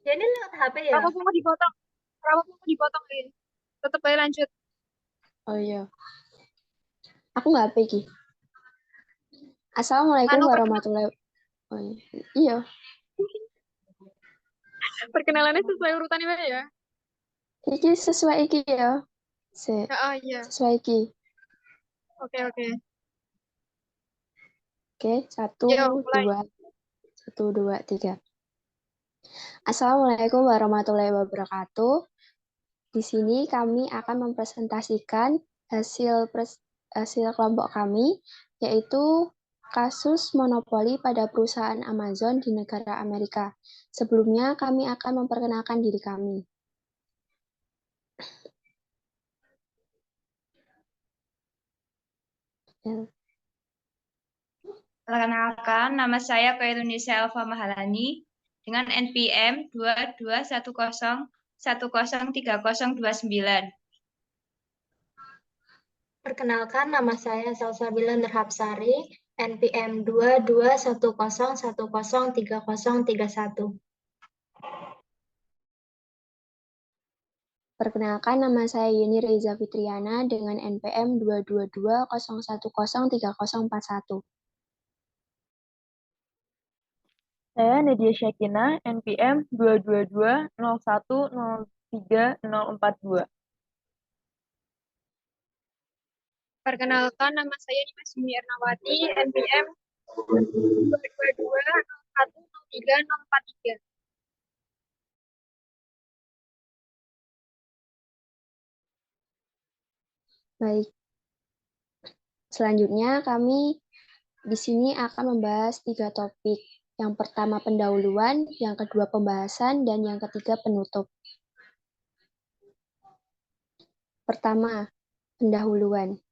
Ya ini lewat HP ya? Kenapa mau dipotong? Kenapa mau dipotong, Lin? Tetap aja lanjut. Oh iya, aku nggak pergi. Assalamualaikum Anu, warahmatullahi wabarakatuh. Oh, iya. perkenalannya sesuai urutannya ya. Iki sesuai iki ya. Ya, oh, iya. Sesuai iki. Oke, oke. Oke, Yo, mulai. satu, dua, tiga. Assalamualaikum warahmatullahi wabarakatuh. Di sini kami akan mempresentasikan hasil kelompok kami, yaitu kasus monopoli pada perusahaan Amazon di negara Amerika. Sebelumnya kami akan memperkenalkan diri kami. Ya. Perkenalkan, nama saya Kairunisa Elva Mahalani dengan NPM 2210103029. Perkenalkan, nama saya Salsabila Nurhapsari, NPM 2210103031. Perkenalkan, nama saya Yuni Reza Fitriana dengan NPM 22201030041. Saya Nadia Syakina, NPM 22201030042. Perkenalkan, nama saya Dimas Yuni Ernawati, NPM 22201030043. Baik, selanjutnya kami di sini akan membahas 3 topik. Yang pertama pendahuluan, yang kedua pembahasan, dan yang ketiga penutup. Pertama, pendahuluan.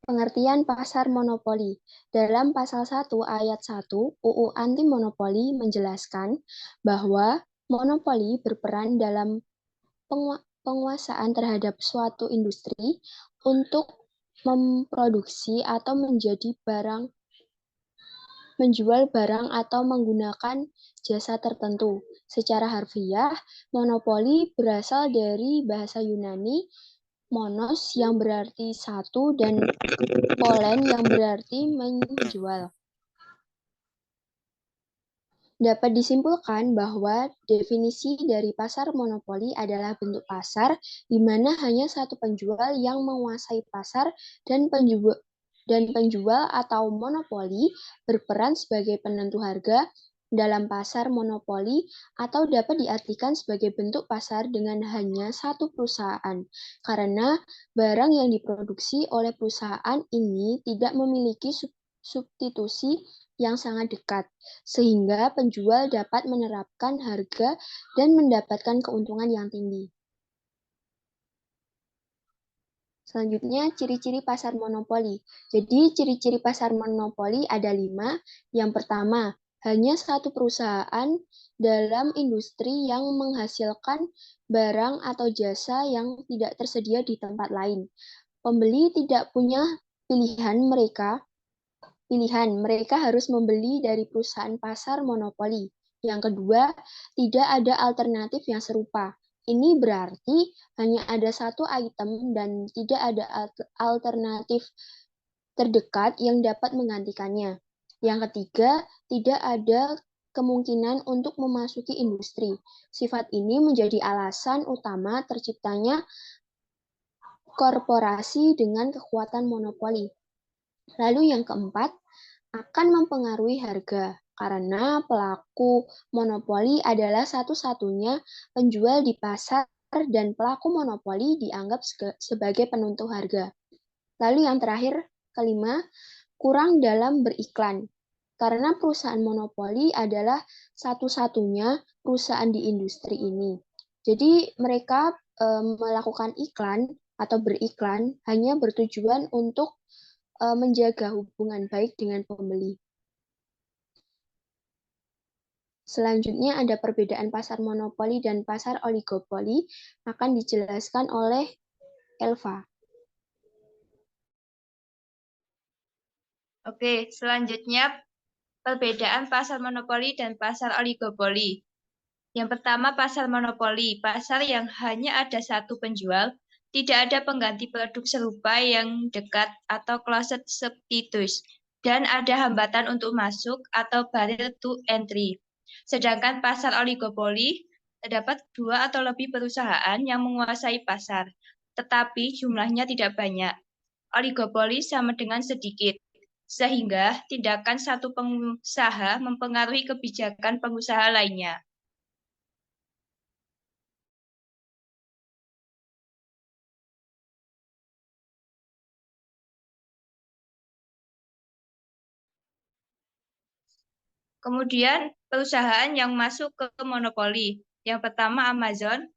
Pengertian pasar monopoli. Dalam pasal 1 ayat 1 UU Anti Monopoli menjelaskan bahwa monopoli berperan dalam penguasaan terhadap suatu industri untuk memproduksi atau menjual barang atau menggunakan jasa tertentu. Secara harfiah, monopoli berasal dari bahasa Yunani monos yang berarti satu dan polen yang berarti menjual. Dapat disimpulkan bahwa definisi dari pasar monopoli adalah bentuk pasar di mana hanya satu penjual yang menguasai pasar dan penjual atau monopoli berperan sebagai penentu harga dalam pasar monopoli atau dapat diartikan sebagai bentuk pasar dengan hanya satu perusahaan karena barang yang diproduksi oleh perusahaan ini tidak memiliki substitusi yang sangat dekat, sehingga penjual dapat menerapkan harga dan mendapatkan keuntungan yang tinggi. Selanjutnya, ciri-ciri pasar monopoli. Jadi, ciri-ciri pasar monopoli ada 5. Yang pertama, hanya satu perusahaan dalam industri yang menghasilkan barang atau jasa yang tidak tersedia di tempat lain. Pembeli tidak punya pilihan, mereka harus membeli dari perusahaan pasar monopoli. Yang kedua, tidak ada alternatif yang serupa. Ini berarti hanya ada satu item dan tidak ada alternatif terdekat yang dapat menggantikannya. Yang ketiga, tidak ada kemungkinan untuk memasuki industri. Sifat ini menjadi alasan utama terciptanya korporasi dengan kekuatan monopoli. Lalu yang keempat, akan mempengaruhi harga karena pelaku monopoli adalah satu-satunya penjual di pasar dan pelaku monopoli dianggap sebagai penentu harga. Lalu yang terakhir, kelima, kurang dalam beriklan. Karena perusahaan monopoli adalah satu-satunya perusahaan di industri ini. Jadi mereka melakukan iklan atau beriklan hanya bertujuan untuk menjaga hubungan baik dengan pembeli. Selanjutnya ada perbedaan pasar monopoli dan pasar oligopoli akan dijelaskan oleh Elva. Oke, selanjutnya Perbedaan pasar monopoli dan pasar oligopoli. Yang pertama, pasar monopoli, pasar yang hanya ada satu penjual, tidak ada pengganti produk serupa yang dekat atau closed substitutes, dan ada hambatan untuk masuk atau barrier to entry. Sedangkan pasar oligopoli, terdapat dua atau lebih perusahaan yang menguasai pasar, tetapi jumlahnya tidak banyak. Oligopoli sama dengan sedikit, sehingga tindakan satu pengusaha mempengaruhi kebijakan pengusaha lainnya. Kemudian perusahaan yang masuk ke monopoli. Yang pertama Amazon,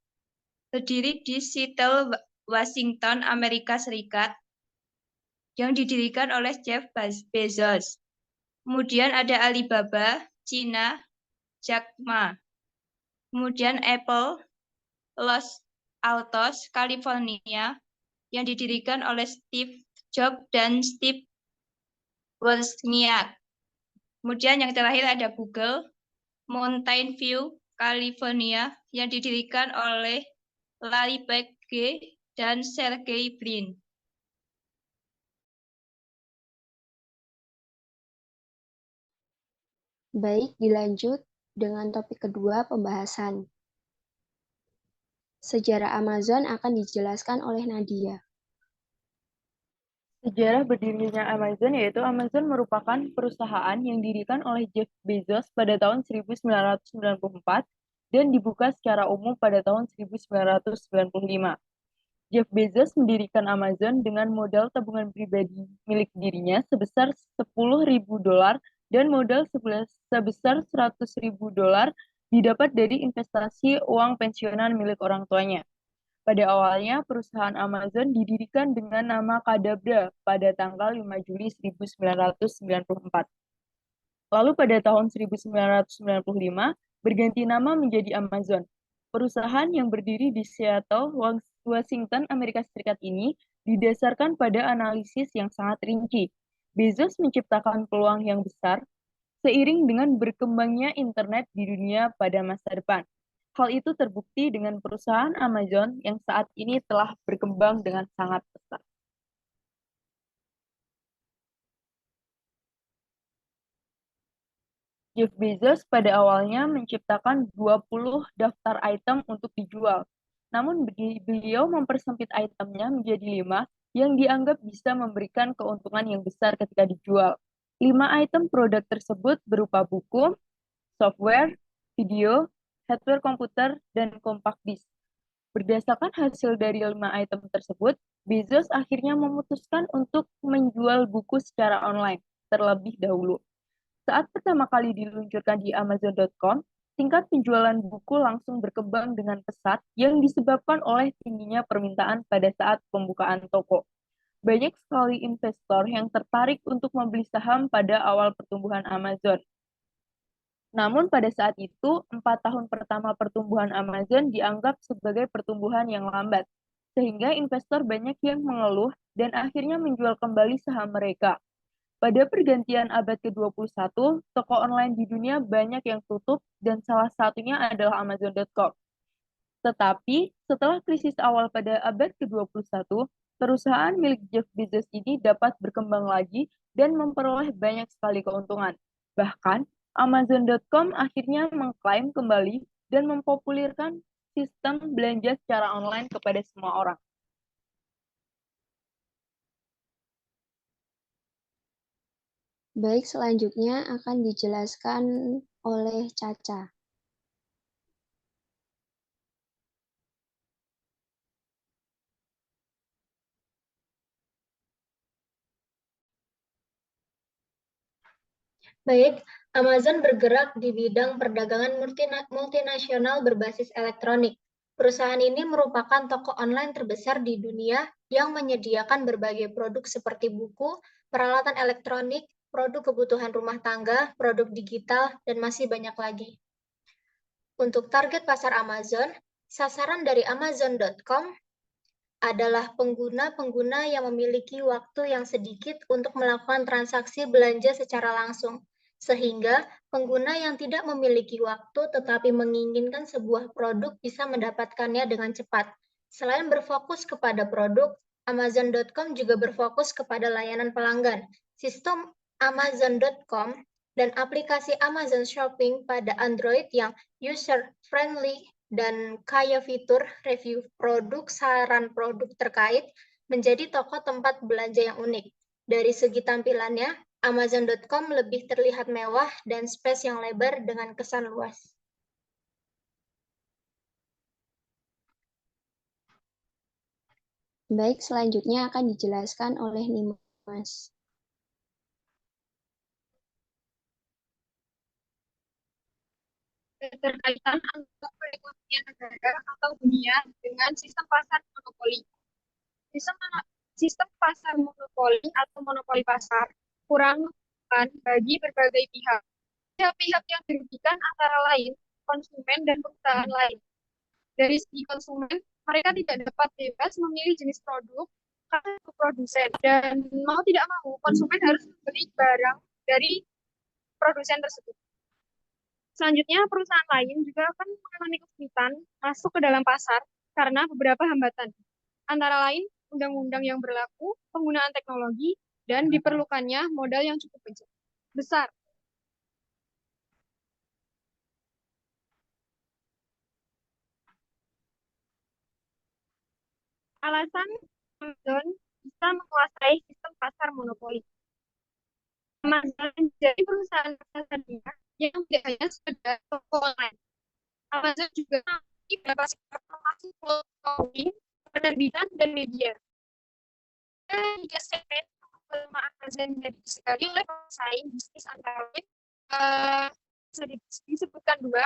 berdiri di Seattle, Washington, Amerika Serikat, yang didirikan oleh Jeff Bezos. Kemudian ada Alibaba, Cina, Jack Ma. Kemudian Apple, Los Altos, California, yang didirikan oleh Steve Jobs dan Steve Wozniak. Kemudian yang terakhir ada Google, Mountain View, California, yang didirikan oleh Larry Page dan Sergey Brin. Baik, dilanjut dengan topik kedua pembahasan. Sejarah Amazon akan dijelaskan oleh Nadia. Sejarah berdirinya Amazon yaitu Amazon merupakan perusahaan yang didirikan oleh Jeff Bezos pada tahun 1994 dan dibuka secara umum pada tahun 1995. Jeff Bezos mendirikan Amazon dengan modal tabungan pribadi milik dirinya sebesar $10.000 dan modal sebesar $100.000 didapat dari investasi uang pensiunan milik orang tuanya. Pada awalnya, perusahaan Amazon didirikan dengan nama Kadabra pada tanggal 5 Juli 1994. Lalu pada tahun 1995, berganti nama menjadi Amazon. Perusahaan yang berdiri di Seattle, Washington, Amerika Serikat ini didasarkan pada analisis yang sangat rinci. Bezos menciptakan peluang yang besar seiring dengan berkembangnya internet di dunia pada masa depan. Hal itu terbukti dengan perusahaan Amazon yang saat ini telah berkembang dengan sangat pesat. Jeff Bezos pada awalnya menciptakan 20 daftar item untuk dijual. Namun beliau mempersempit itemnya menjadi 5 yang dianggap bisa memberikan keuntungan yang besar ketika dijual. 5 item produk tersebut berupa buku, software, video, hardware komputer, dan compact disc. Berdasarkan hasil dari 5 item tersebut, Bezos akhirnya memutuskan untuk menjual buku secara online terlebih dahulu. Saat pertama kali diluncurkan di Amazon.com, tingkat penjualan buku langsung berkembang dengan pesat yang disebabkan oleh tingginya permintaan pada saat pembukaan toko. Banyak sekali investor yang tertarik untuk membeli saham pada awal pertumbuhan Amazon. Namun pada saat itu, 4 tahun pertama pertumbuhan Amazon dianggap sebagai pertumbuhan yang lambat, sehingga investor banyak yang mengeluh dan akhirnya menjual kembali saham mereka. Pada pergantian abad ke-21, toko online di dunia banyak yang tutup dan salah satunya adalah Amazon.com. Tetapi, setelah krisis awal pada abad ke-21, perusahaan milik Jeff Bezos ini dapat berkembang lagi dan memperoleh banyak sekali keuntungan. Bahkan, Amazon.com akhirnya mengklaim kembali dan mempopulerkan sistem belanja secara online kepada semua orang. Baik, selanjutnya akan dijelaskan oleh Caca. Baik, Amazon bergerak di bidang perdagangan multinasional berbasis elektronik. Perusahaan ini merupakan toko online terbesar di dunia yang menyediakan berbagai produk seperti buku, peralatan elektronik, produk kebutuhan rumah tangga, produk digital, dan masih banyak lagi. Untuk target pasar Amazon, sasaran dari Amazon.com adalah pengguna-pengguna yang memiliki waktu yang sedikit untuk melakukan transaksi belanja secara langsung, sehingga pengguna yang tidak memiliki waktu tetapi menginginkan sebuah produk bisa mendapatkannya dengan cepat. Selain berfokus kepada produk, Amazon.com juga berfokus kepada layanan pelanggan. Sistem Amazon.com dan aplikasi Amazon Shopping pada Android yang user-friendly dan kaya fitur review produk, saran produk terkait, menjadi toko tempat belanja yang unik. Dari segi tampilannya, Amazon.com lebih terlihat mewah dan space yang lebar dengan kesan luas. Baik, selanjutnya akan dijelaskan oleh Nimas. Keterkaitan antara perekonomian negara atau dunia dengan sistem pasar monopoli. Sistem pasar monopoli atau monopoli pasar kurang menguntungkan bagi berbagai pihak. Pihak-pihak yang dirugikan antara lain konsumen dan perusahaan lain. Dari segi konsumen, mereka tidak dapat bebas memilih jenis produk karena itu produsen, dan mau tidak mau konsumen harus membeli barang dari produsen tersebut. Selanjutnya, perusahaan lain juga akan mengalami kesulitan masuk ke dalam pasar karena beberapa hambatan, antara lain undang-undang yang berlaku, penggunaan teknologi, dan diperlukannya modal yang cukup besar. Alasan Amazon bisa menguasai sistem pasar monopoli. Amazon menjadi perusahaan pasar dunia yang tidak hanya sekedar toko online. Amazon juga memiliki beberapa sektor termasuk clothing, penerbitan, dan media. Jika segmen Amazon dikali oleh pesaing bisnis antara lain, bisa disebutkan dua.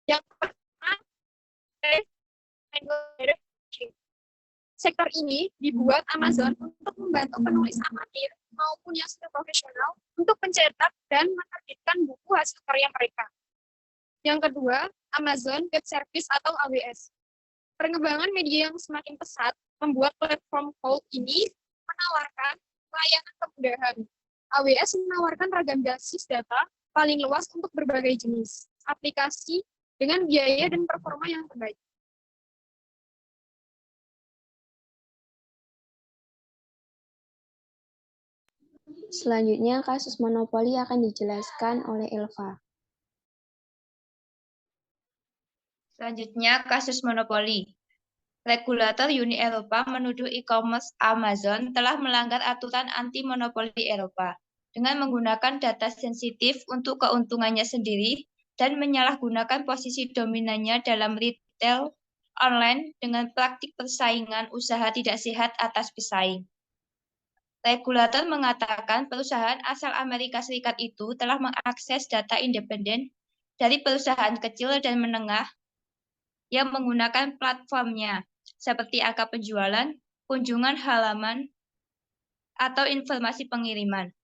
Yang pertama, sektor ini dibuat Amazon untuk membantu penulis amatir maupun yang sudah profesional untuk mencetak dan menerbitkan buku hasil karya mereka. Yang kedua, Amazon Web Service atau AWS. Pengembangan media yang semakin pesat membuat platform cloud ini menawarkan layanan kemudahan. AWS menawarkan ragam basis data paling luas untuk berbagai jenis aplikasi dengan biaya dan performa yang terbaik. Selanjutnya, kasus monopoli akan dijelaskan oleh Elva. Selanjutnya, kasus monopoli. Regulator Uni Eropa menuduh e-commerce Amazon telah melanggar aturan anti-monopoli Eropa dengan menggunakan data sensitif untuk keuntungannya sendiri dan menyalahgunakan posisi dominannya dalam retail online dengan praktik persaingan usaha tidak sehat atas pesaing. Regulator mengatakan perusahaan asal Amerika Serikat itu telah mengakses data independen dari perusahaan kecil dan menengah yang menggunakan platformnya, seperti angka penjualan, kunjungan halaman, atau informasi pengiriman.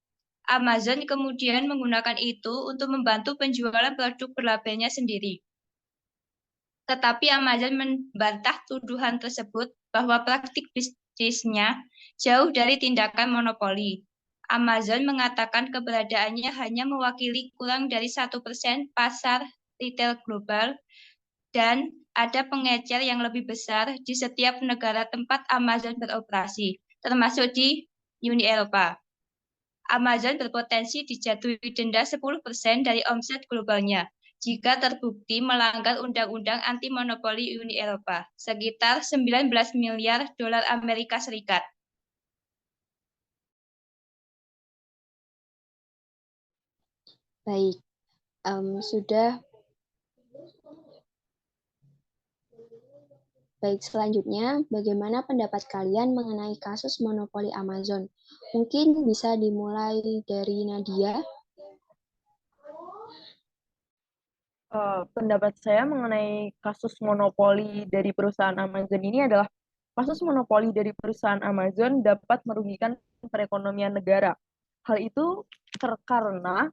Amazon kemudian menggunakan itu untuk membantu penjualan produk berlabelnya sendiri. Tetapi Amazon membantah tuduhan tersebut bahwa praktik bisnisnya jauh dari tindakan monopoli. Amazon mengatakan keberadaannya hanya mewakili kurang dari 1% pasar retail global dan ada pengecer yang lebih besar di setiap negara tempat Amazon beroperasi, termasuk di Uni Eropa. Amazon berpotensi dijatuhi denda 10% dari omset globalnya jika terbukti melanggar undang-undang anti-monopoli Uni Eropa, sekitar 19 miliar dolar Amerika Serikat. Baik, sudah. Baik, selanjutnya, bagaimana pendapat kalian mengenai kasus monopoli Amazon? Mungkin bisa dimulai dari Nadia. Pendapat saya mengenai kasus monopoli dari perusahaan Amazon ini adalah kasus monopoli dari perusahaan Amazon dapat merugikan perekonomian negara. Hal itu karena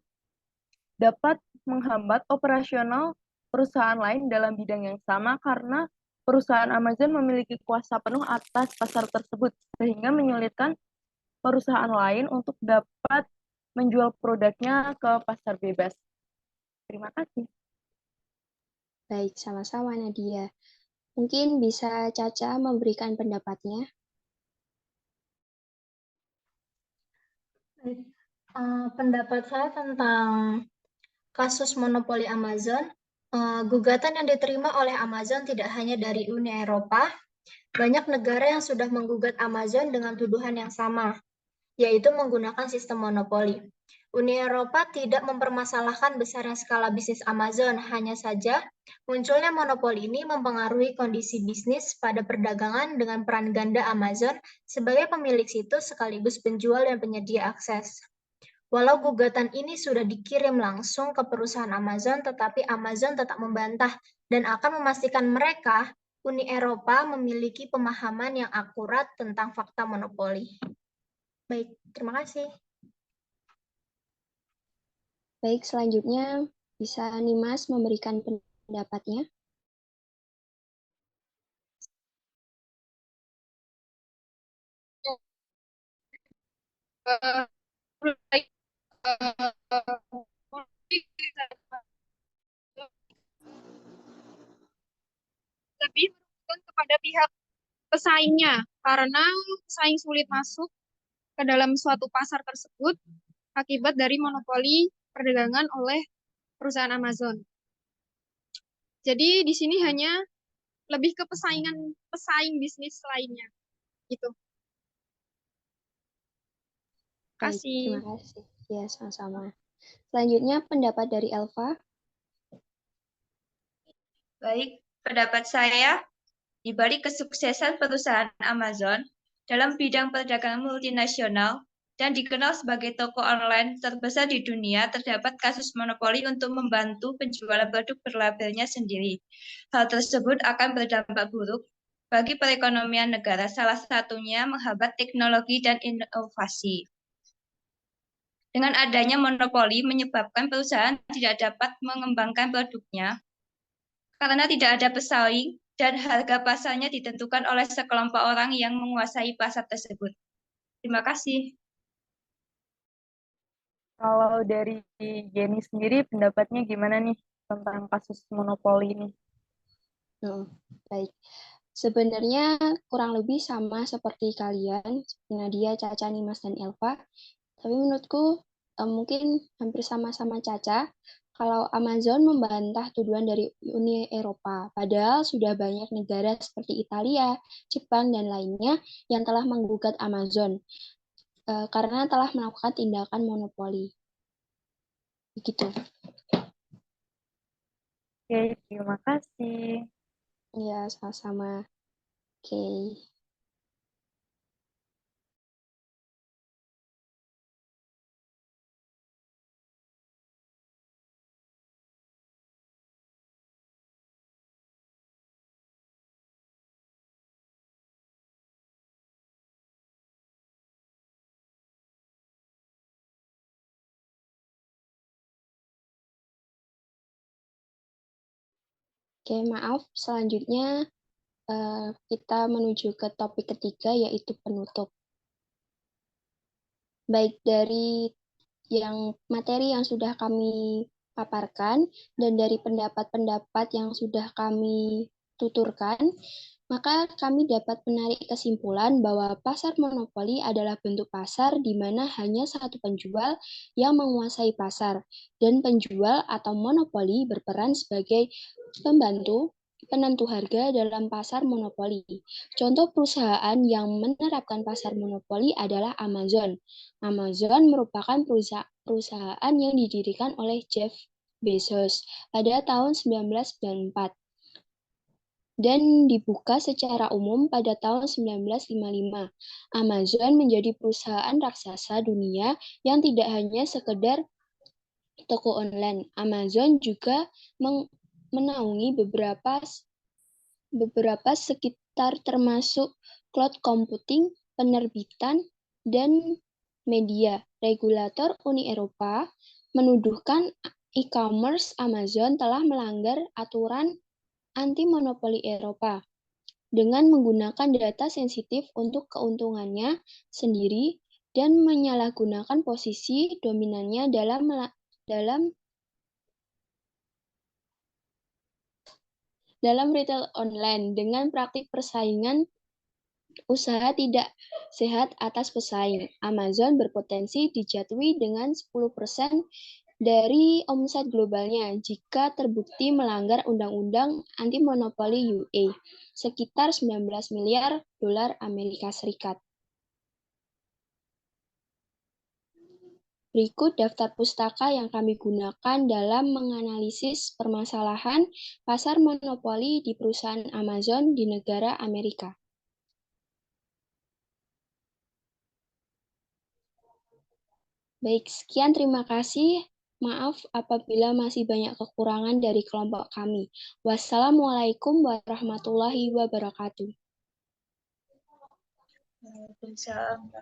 dapat menghambat operasional perusahaan lain dalam bidang yang sama karena perusahaan Amazon memiliki kuasa penuh atas pasar tersebut, sehingga menyulitkan perusahaan lain untuk dapat menjual produknya ke pasar bebas. Terima kasih. Baik, sama-sama Nadia. Mungkin bisa Caca memberikan pendapatnya. Baik. Pendapat saya tentang kasus monopoli Amazon, gugatan yang diterima oleh Amazon tidak hanya dari Uni Eropa, banyak negara yang sudah menggugat Amazon dengan tuduhan yang sama, yaitu menggunakan sistem monopoli. Uni Eropa tidak mempermasalahkan besarnya skala bisnis Amazon, hanya saja munculnya monopoli ini mempengaruhi kondisi bisnis pada perdagangan dengan peran ganda Amazon sebagai pemilik situs sekaligus penjual dan penyedia akses. Walau gugatan ini sudah dikirim langsung ke perusahaan Amazon, tetapi Amazon tetap membantah dan akan memastikan mereka, Uni Eropa, memiliki pemahaman yang akurat tentang fakta monopoli. Baik, terima kasih. Baik, selanjutnya bisa Nimas memberikan pendapatnya. Eh, lebih merugikan kepada pihak pesaingnya karena pesaing sulit masuk ke dalam suatu pasar tersebut akibat dari monopoli perdagangan oleh perusahaan Amazon. Jadi di sini hanya lebih ke pesaing bisnis lainnya gitu. Baik, Kasih. terima kasih. Ya, sama-sama. Selanjutnya pendapat dari Elva. Baik, pendapat saya, di balik kesuksesan perusahaan Amazon dalam bidang perdagangan multinasional dan dikenal sebagai toko online terbesar di dunia, terdapat kasus monopoli untuk membantu penjualan produk berlabelnya sendiri. Hal tersebut akan berdampak buruk bagi perekonomian negara, salah satunya menghambat teknologi dan inovasi. Dengan adanya monopoli menyebabkan perusahaan tidak dapat mengembangkan produknya karena tidak ada pesaing dan harga pasarnya ditentukan oleh sekelompok orang yang menguasai pasar tersebut. Terima kasih. Kalau dari Jenny sendiri, pendapatnya gimana nih tentang kasus monopoli ini? Baik. Sebenarnya kurang lebih sama seperti kalian, seperti Nadia, Caca, Nimas, dan Elva. Tapi menurutku mungkin hampir sama-sama Caca. Kalau Amazon membantah tuduhan dari Uni Eropa, padahal sudah banyak negara seperti Italia, Jepang, dan lainnya yang telah menggugat Amazon karena telah melakukan tindakan monopoli. Begitu. Oke, terima kasih. Ya, sama-sama. Oke. Oke, maaf. Selanjutnya kita menuju ke topik ketiga, yaitu penutup. Baik dari materi yang sudah kami paparkan dan dari pendapat-pendapat yang sudah kami tuturkan, maka kami dapat menarik kesimpulan bahwa pasar monopoli adalah bentuk pasar di mana hanya satu penjual yang menguasai pasar, dan penjual atau monopoli berperan sebagai pembantu penentu harga dalam pasar monopoli. Contoh perusahaan yang menerapkan pasar monopoli adalah Amazon. Amazon merupakan perusahaan yang didirikan oleh Jeff Bezos pada tahun 1994 dan dibuka secara umum pada tahun 1955. Amazon menjadi perusahaan raksasa dunia yang tidak hanya sekedar toko online. Amazon juga menaungi beberapa sekitar termasuk cloud computing, penerbitan, dan media. Regulator Uni Eropa menuduhkan e-commerce Amazon telah melanggar aturan anti-monopoli Eropa dengan menggunakan data sensitif untuk keuntungannya sendiri dan menyalahgunakan posisi dominannya dalam retail online dengan praktik persaingan usaha tidak sehat atas pesaing. Amazon berpotensi dijatuhi dengan 10% dari omset globalnya jika terbukti melanggar Undang-Undang Anti-Monopoli UA, sekitar 19 miliar dolar Amerika Serikat. Berikut daftar pustaka yang kami gunakan dalam menganalisis permasalahan pasar monopoli di perusahaan Amazon di negara Amerika. Baik, sekian, terima kasih. Maaf apabila masih banyak kekurangan dari kelompok kami. Wassalamualaikum warahmatullahi wabarakatuh. Waalaikumsalam.